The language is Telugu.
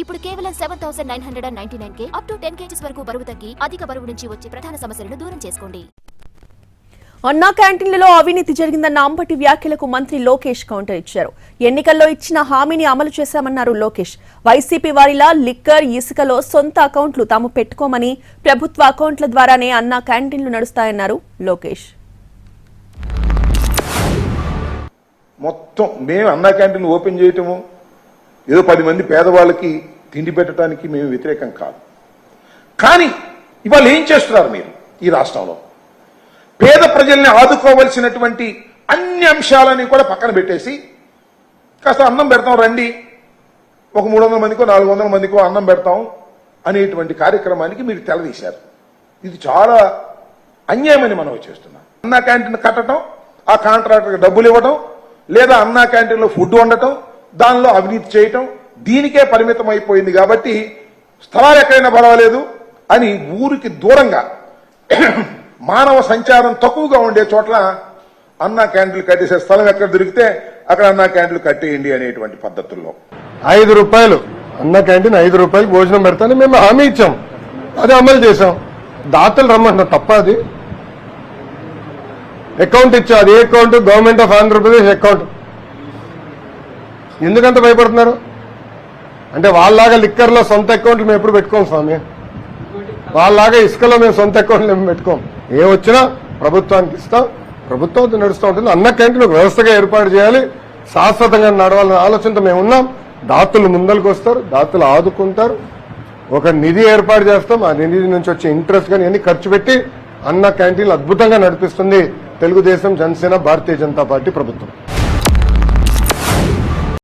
ఇప్పుడు కేవలం 7,999 అప్ టు 10 kgs వరకు బరువు తగ్గి అధిక బరువు నుంచి వచ్చే ప్రధాన సమస్యలను దూరం చేసుకోండి. అన్నా క్యాంటీన్లలో అవినీతి జరిగిందన్న అంబటి వ్యాఖ్యలకు మంత్రి లోకేష్ కౌంటర్ ఇచ్చారు. ఎన్నికల్లో ఇచ్చిన హామీని అమలు చేశామన్నారు లోకేష్. వైసీపీ వారిలా లిక్కర్, ఇసుకలో సొంత అకౌంట్లు తాము పెట్టుకోమని, ప్రభుత్వ అకౌంట్ల ద్వారానే అన్నా క్యాంటీన్లు నడుస్తాయన్నారు లోకేష్. మొత్తం మేము అన్నా క్యాంటీన్ ఓపెన్ చేయటము ఏదో 10 మంది పేదవాళ్ళకి తిండి పెట్టడానికి మేము వ్యతిరేకం కాదు. కానీ ఇవాళ ఏం చేస్తున్నారు మీరు ఈ రాష్ట్రంలో? పేద ప్రజల్ని ఆదుకోవలసినటువంటి అన్ని అంశాలని కూడా పక్కన పెట్టేసి కాస్త అన్నం పెడతాం రండి, ఒక 300 మందికో 400 మందికో అన్నం పెడతాం అనేటువంటి కార్యక్రమానికి మీరు తెలదీశారు. ఇది చాలా అన్యాయమని మనం చేస్తున్నాం. అన్నా క్యాంటీన్ కట్టడం, ఆ కాంట్రాక్టర్కి డబ్బులు ఇవ్వడం, లేదా అన్నా క్యాంటీన్లో ఫుడ్ వండటం, దానిలో అవినీతి చేయటం, దీనికే పరిమితం అయిపోయింది. కాబట్టి స్థలాలు ఎక్కడైనా పర్వాలేదు అని ఊరికి దూరంగా మానవ సంచారం తక్కువగా ఉండే చోట్ల అన్నా క్యాంటీన్లు కట్టేసే స్థలం ఎక్కడ దొరికితే అక్కడ అన్నా క్యాంటీన్లు కట్టేయండి అనేటువంటి పద్ధతుల్లో 5 రూపాయలు అన్నా క్యాంటీన్ 5 రూపాయలు భోజనం పెడతానని మేము హామీ ఇచ్చాం. అది అమలు చేశాం. దాతలు రమ్మంటున్నాం, తప్ప అది? అకౌంట్ ఇచ్చా, అది ఏ account? Government of Andhra Pradesh account. ఎందుకంత భయపడుతున్నారు? అంటే వాళ్ళలాగా లిక్కర్లో సొంత అకౌంట్లు మేము ఎప్పుడు పెట్టుకోం స్వామి. వాళ్ళలాగా ఇసుకలో మేము సొంత అకౌంట్లు మేము పెట్టుకోం. ఏ వచ్చినా ప్రభుత్వానికి ఇస్తాం, ప్రభుత్వం నడుస్తూ ఉంటుంది. అన్న క్యాంటీన్ ఒక వ్యవస్థగా ఏర్పాటు చేయాలి, శాశ్వతంగా నడవాలన్న ఆలోచనతో మేము ఉన్నాం. దాతలు ముందరకు వస్తారు, దాతలు ఆదుకుంటారు. ఒక నిధి ఏర్పాటు చేస్తాం, ఆ నిధి నుంచి వచ్చే ఇంట్రెస్ట్ కానీ అన్ని ఖర్చు పెట్టి అన్న క్యాంటీన్లు అద్భుతంగా నడిపిస్తుంది తెలుగుదేశం, జనసేన, భారతీయ జనతా పార్టీ ప్రభుత్వం.